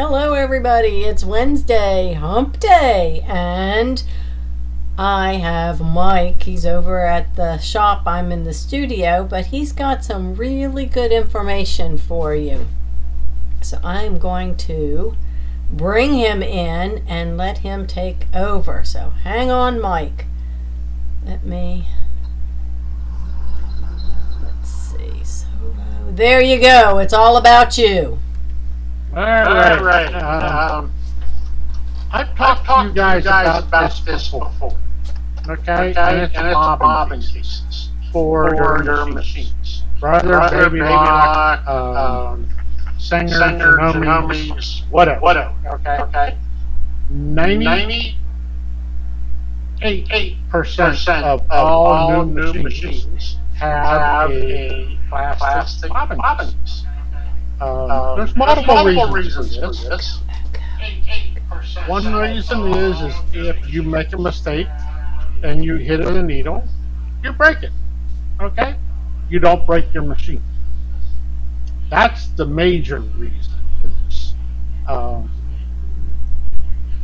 Hello, everybody. It's Wednesday, hump day, and I have Mike. He's over at the shop. I'm in the studio, but he's got some really good information for you. So I'm going to bring him in and let him take over. So hang on, Mike. Let's see. There you go. It's all about you. All right. I've talked to you guys about this before. Okay? And it's bobbin cases for your machines. Brother, baby lock, singers, homies, whatever. Okay? 98% of all new machines have a plastic bobbin case. There's multiple reasons for this. One reason is if you make a mistake and you hit a needle, you break it. Okay? You don't break your machine. That's the major reason for this.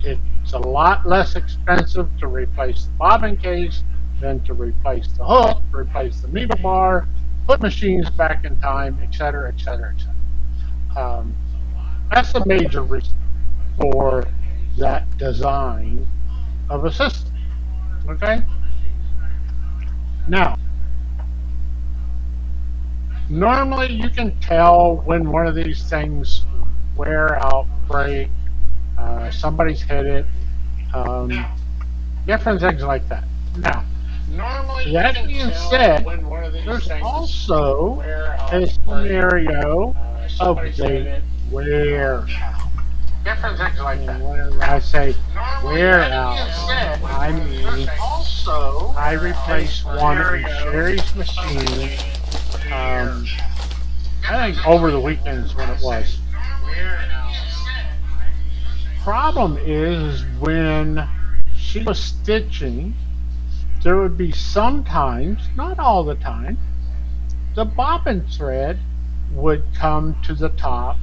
It's a lot less expensive to replace the bobbin case than to replace the hook, replace the needle bar, put machines back in time, etc., etc., etc. That's the major reason for that design of a system. Okay? Now, normally you can tell when one of these things wear out, break, somebody's hit it, different things like that. Now, that being said, there's also a scenario of they wear out. Different things like that. Whenever I say wear out, I mean I replaced one in Sherry's machine. I think over the weekends when it was. Problem is when she was stitching, there would be sometimes, not all the time, the bobbin thread would come to the top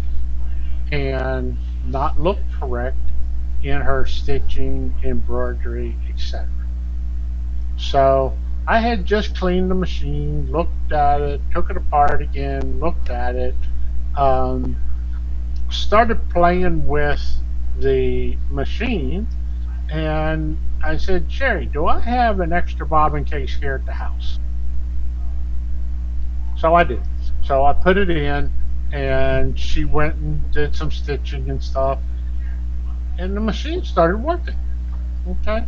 and not look correct in her stitching, embroidery, etc. So I had just cleaned the machine, looked at it, took it apart again, looked at it, started playing with the machine, and I said, Sherry, do I have an extra bobbin case here at the house? So I did. So I put it in, and she went and did some stitching and stuff, and the machine started working. Okay.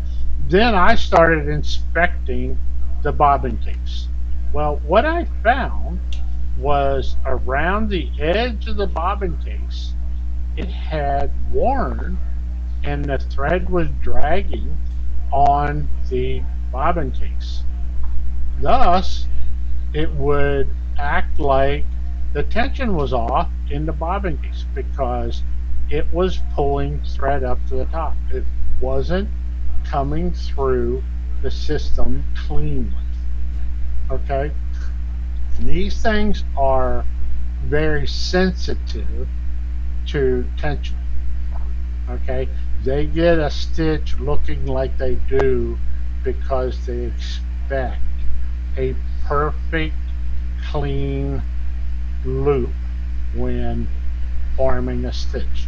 Then I started inspecting the bobbin case. Well, what I found was around the edge of the bobbin case, it had worn, and the thread was dragging on the bobbin case. Thus, it would act like the tension was off in the bobbin case because it was pulling thread up to the top. It wasn't coming through the system cleanly. Okay? And these things are very sensitive to tension. Okay? They get a stitch looking like they do because they expect a perfect, clean loop when forming a stitch.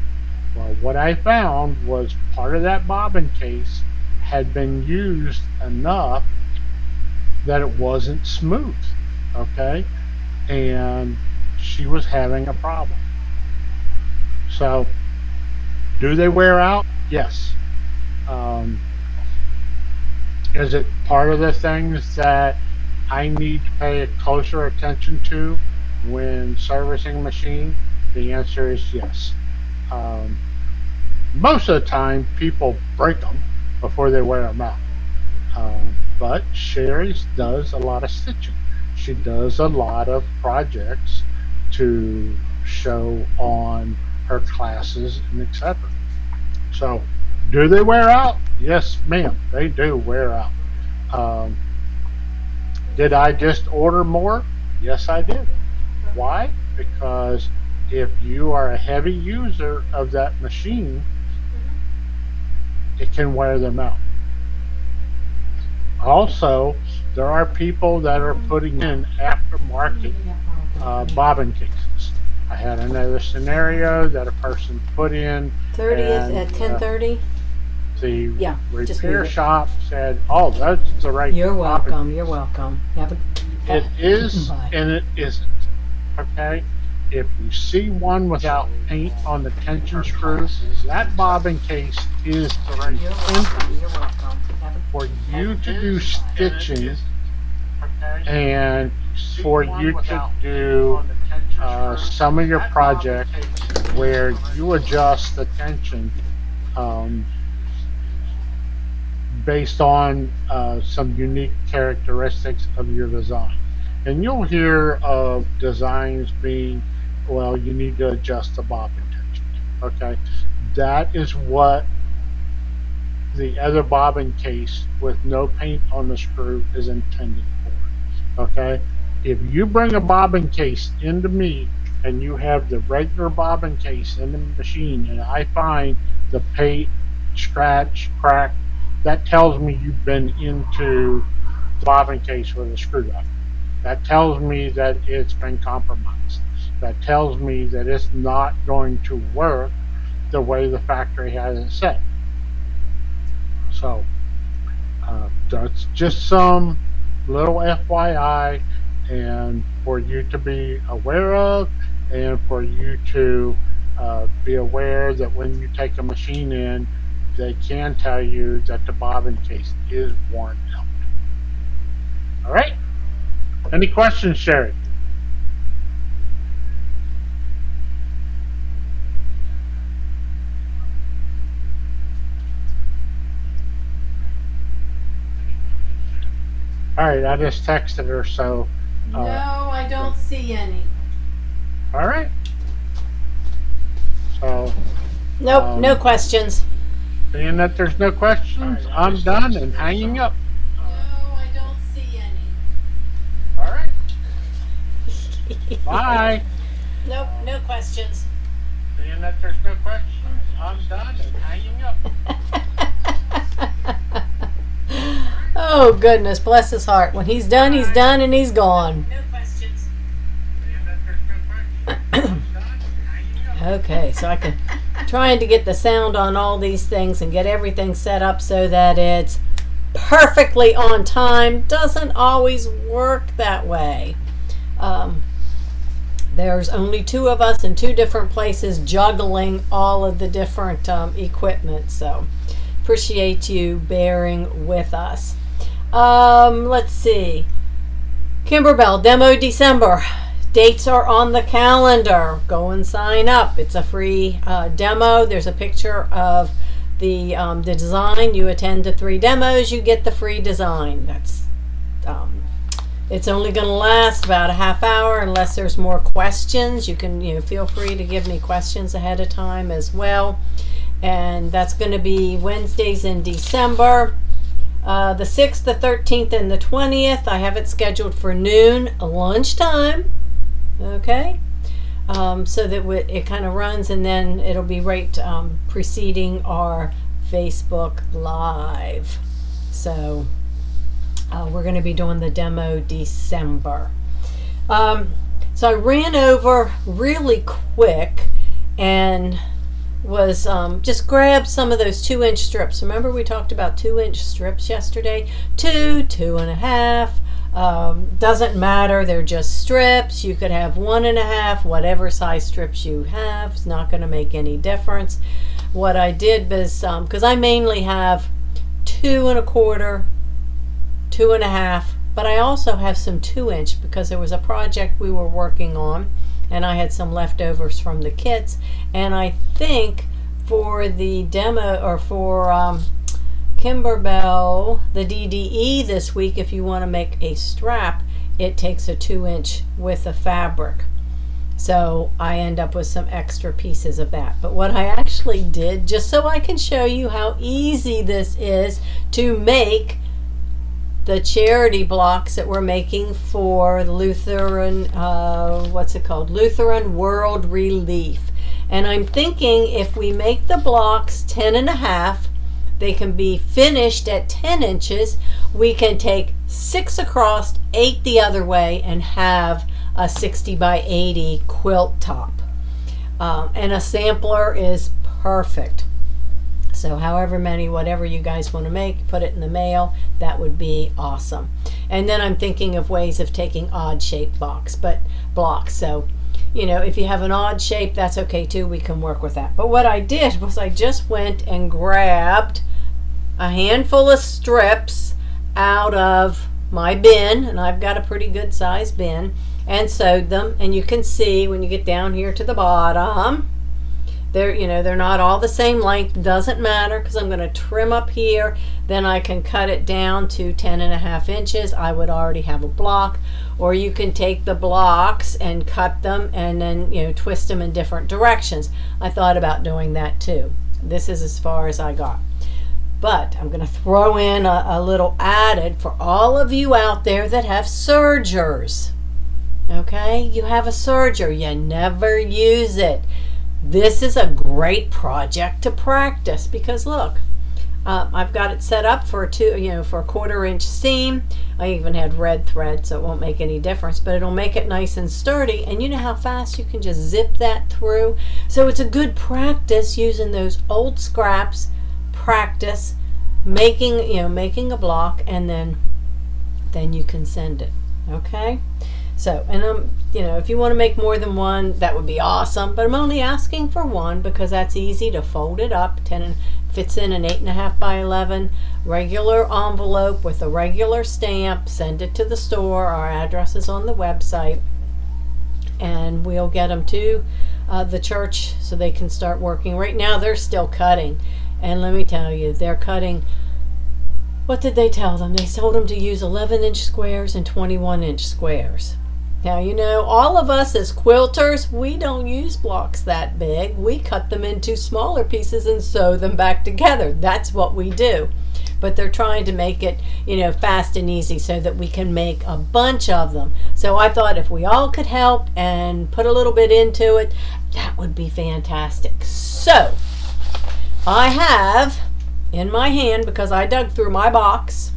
Well, what I found was part of that bobbin case had been used enough that it wasn't smooth, okay? And she was having a problem. So, do they wear out? Yes. Is it part of the things that I need to pay closer attention to when servicing a machine? The answer is yes. Most of the time, people break them before they wear them out. But Sherry does a lot of stitching. She does a lot of projects to show on her classes and etc. So, do they wear out? Yes, ma'am, they do wear out. Um, did I just order more? Yes, I did. Why? Because if you are a heavy user of that machine, it can wear them out. Also, there are people that are putting in aftermarket bobbin cases. I had another scenario that a person put in, 30th and at 10:30. the Yeah, just move repair it. shop said, "Oh, that's the right You're bobbin welcome. You're case." welcome. Have a It is bye. and it isn't. Okay? If you see one without paint on the tension screw, that bobbin case is You're intended welcome. You're welcome. for Have you to a do bye. stitching and for you to do some of your projects where you adjust the tension um, based on some unique characteristics of your design. And you'll hear of designs being, well, you need to adjust the bobbin tension. Okay, that is what the other bobbin case with no paint on the screw is intended for. Okay, if you bring a bobbin case into me and you have the regular bobbin case in the machine and I find the paint scratch, crack, that tells me you've been into the bobbin case with a screwdriver. That tells me that it's been compromised. That tells me that it's not going to work the way the factory has it set. So that's just some little FYI and for you to be aware of and for you to be aware that when you take a machine in, they can tell you that the bobbin case is worn out. All right? Any questions, Sherry? All right, I just texted her, so. No, I don't see any. All right. So. Nope, no questions. Being that there's no questions, I'm done and hanging up. No, I don't see any. All right. Bye. Nope, no questions. Being that there's no questions, I'm done and hanging up. Oh, goodness, bless his heart. When he's done and he's gone. No questions. Being that there's no questions, I'm done and hanging up. Okay, so I can trying to get the sound on all these things and get everything set up so that it's perfectly on time. Doesn't always work that way. There's only two of us in two different places juggling all of the different equipment, so appreciate you bearing with us. Let's see. Kimberbell, demo December. Dates are on the calendar. Go and sign up. It's a free demo. There's a picture of the design. You attend to 3 demos, you get the free design. That's it's only going to last about a half hour unless there's more questions. You can feel free to give me questions ahead of time as well. And that's going to be Wednesdays in December. The 6th, the 13th, and the 20th. I have it scheduled for noon, lunchtime. Okay, so that it kind of runs, and then it'll be right preceding our Facebook Live. So we're going to be doing the demo December. So I ran over really quick and was just grabbed some of those 2-inch strips. Remember we talked about 2-inch strips yesterday? 2.5. Doesn't matter, they're just strips. You could have 1.5, whatever size strips you have. It's not going to make any difference. What I did was, because I mainly have 2.25, 2.5, but I also have some 2-inch because there was a project we were working on and I had some leftovers from the kits. And I think for the demo, or for Kimberbell, the DDE this week, if you want to make a strap, it takes a 2-inch width of fabric. So I end up with some extra pieces of that. But what I actually did, just so I can show you how easy this is to make the charity blocks that we're making for Lutheran, Lutheran World Relief. And I'm thinking if we make the blocks 10.5, they can be finished at 10 inches. We can take 6 across, 8 the other way, and have a 60 by 80 quilt top. And a sampler is perfect. So however many, whatever you guys want to make, put it in the mail. That would be awesome. And then I'm thinking of ways of taking odd shaped blocks. So, if you have an odd shape, that's okay too. We can work with that. But what I did was I just went and grabbed a handful of strips out of my bin, and I've got a pretty good sized bin, and sewed them. And you can see when you get down here to the bottom, they're not all the same length. Doesn't matter, because I'm going to trim up here, then I can cut it down to 10.5 inches. I would already have a block, or you can take the blocks and cut them and then twist them in different directions. I thought about doing that too. This is as far as I got, but I'm going to throw in a little added for all of you out there that have sergers. Okay, you have a serger, you never use it. This is a great project to practice, because look, I've got it set up for a 1/4 inch seam. I even had red thread, so it won't make any difference, but it'll make it nice and sturdy. And you know how fast you can just zip that through. So it's a good practice using those old scraps. Practice making a block, and then you can send it. Okay. So, and if you want to make more than one, that would be awesome. But I'm only asking for one because that's easy to fold it up. Fits in an 8.5 by 11 regular envelope with a regular stamp. Send it to the store. Our address is on the website, and we'll get them to the church so they can start working. Right now, they're still cutting, and let me tell you, they're cutting. What did they tell them? They told them to use 11-inch squares and 21-inch squares. Now, all of us as quilters, we don't use blocks that big. We cut them into smaller pieces and sew them back together. That's what we do. But they're trying to make it, fast and easy so that we can make a bunch of them. So I thought if we all could help and put a little bit into it, that would be fantastic. So I have in my hand, because I dug through my box,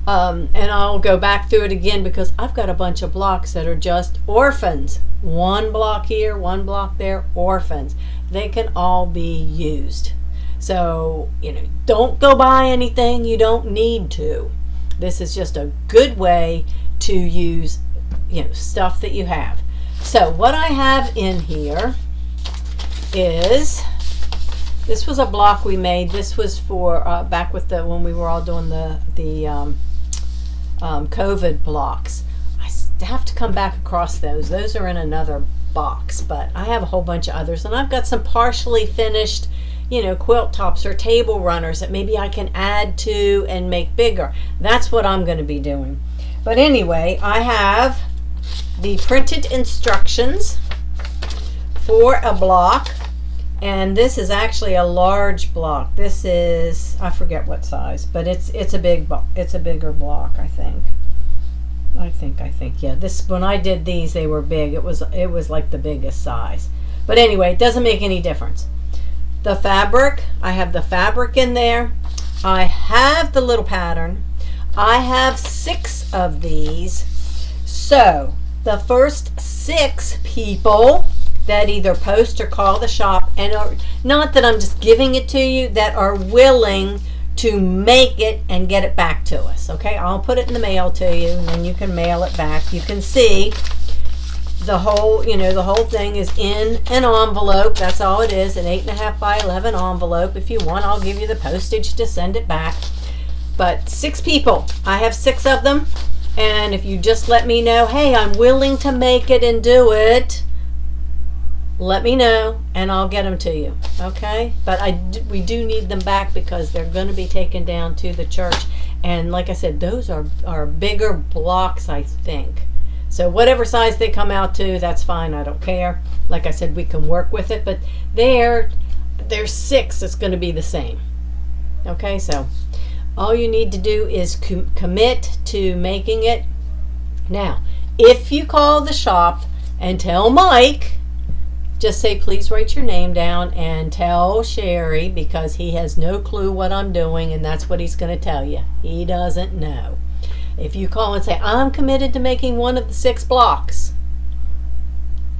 and I'll go back through it again because I've got a bunch of blocks that are just orphans. One block here, one block there, orphans. They can all be used. So, don't go buy anything you don't need to. This is just a good way to use, stuff that you have. So what I have in here is, this was a block we made. This was for back with when we were all doing the COVID blocks. I have to come back across those. Those are in another box, but I have a whole bunch of others, and I've got some partially finished, quilt tops or table runners that maybe I can add to and make bigger. That's what I'm going to be doing. But anyway, I have the printed instructions for a block. And this is actually a large block. This is, I forget what size, but it's a bigger block, I think. Yeah, this, when I did these, they were big. It was like the biggest size. But anyway, it doesn't make any difference. The fabric, I have the fabric in there. I have the little pattern. I have 6 of these. So the first 6 people that either post or call the shop, and not that I'm just giving it to you, that are willing to make it and get it back to us. Okay, I'll put it in the mail to you, and then you can mail it back. You can see the whole, the whole thing is in an envelope. That's all it is, an 8.5 by 11 envelope. If you want, I'll give you the postage to send it back. But 6 people, I have 6 of them, and if you just let me know, hey, I'm willing to make it and do it, let me know and I'll get them to you. Okay, but we do need them back because they're going to be taken down to the church, and like I said, those are bigger blocks, I think. So whatever size they come out to, that's fine. I don't care. Like I said, we can work with it, but there's 6. It's going to be the same. Okay, so All you need to do is commit to making it. Now, if you call the shop and tell Mike, just say, please write your name down and tell Sherry, because he has no clue what I'm doing, and that's what he's going to tell you. He doesn't know. If you call and say, I'm committed to making one of the 6 blocks,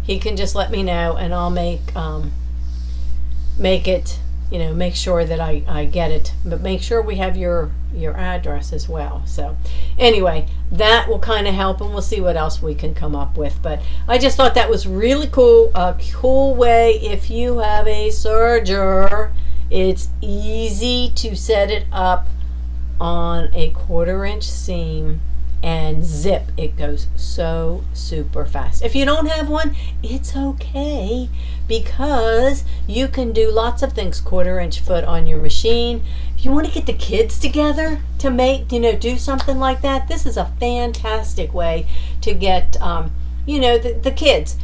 he can just let me know, and I'll make it, make sure that I get it. But make sure we have your address as well. So anyway, that will kind of help, and we'll see what else we can come up with. But I just thought that was really cool. A cool way, if you have a serger, it's easy to set it up on a 1/4-inch seam and zip. It goes so super fast. If you don't have one, it's okay, because you can do lots of things 1/4-inch foot on your machine. If you want to get the kids together to make, do something like that, this is a fantastic way to get, the kids.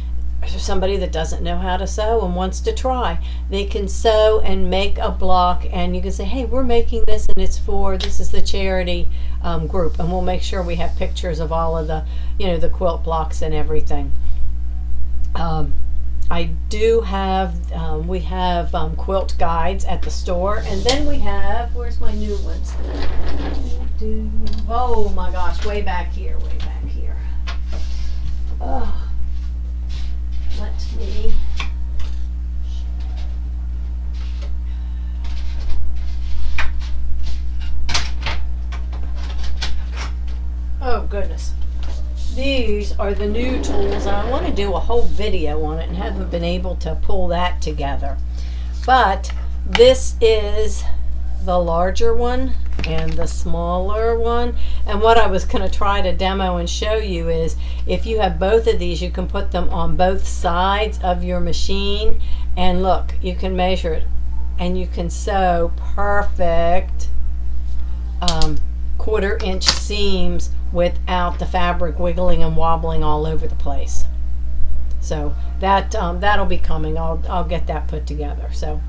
Somebody that doesn't know how to sew and wants to try, they can sew and make a block, and you can say, hey, we're making this, and this is the charity group, and we'll make sure we have pictures of all of the the quilt blocks and everything. I do have we have quilt guides at the store, and then we have, where's my new ones? Oh my gosh, way back here. Let me oh goodness, these are the new tools. I want to do a whole video on it and haven't been able to pull that together, but this is the larger one and the smaller one. And what I was going to try to demo and show you is, if you have both of these, you can put them on both sides of your machine, and look, you can measure it, and you can sew perfect 1/4-inch seams without the fabric wiggling and wobbling all over the place. So that that'll be coming. I'll get that put together. So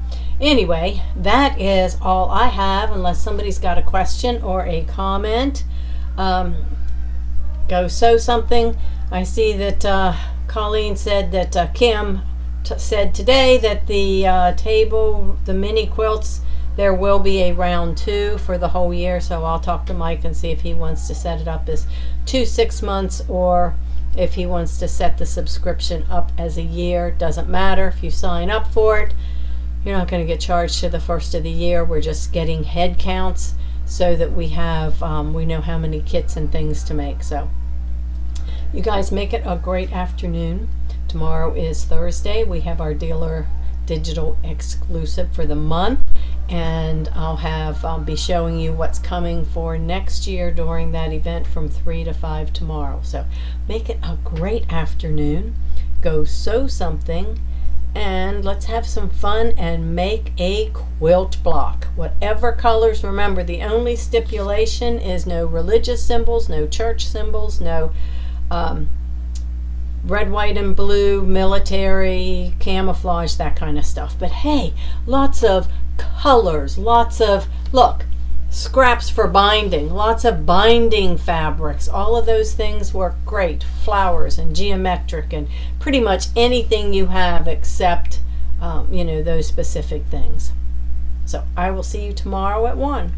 anyway, that is all I have, unless somebody's got a question or a comment. Go sew something. I see that Colleen said that Kim said today that the table, the mini quilts, there will be a round 2 for the whole year. So I'll talk to Mike and see if he wants to set it up as 2 6 months, or if he wants to set the subscription up as a year. Doesn't matter. If you sign up for it, you're not going to get charged to the first of the year. We're just getting head counts so that we have we know how many kits and things to make. So you guys make it a great afternoon. Tomorrow is Thursday. We have our dealer digital exclusive for the month, and I'll be showing you what's coming for next year during that event from 3 to 5 tomorrow. So make it a great afternoon. Go sew something, and let's have some fun and make a quilt block, whatever colors. Remember, the only stipulation is no religious symbols, no church symbols, no red, white, and blue, military, camouflage, that kind of stuff. But hey, lots of colors, lots of, look, scraps for binding, lots of binding fabrics. All of those things work great. Flowers and geometric and pretty much anything you have except, those specific things. So I will see you tomorrow at 1.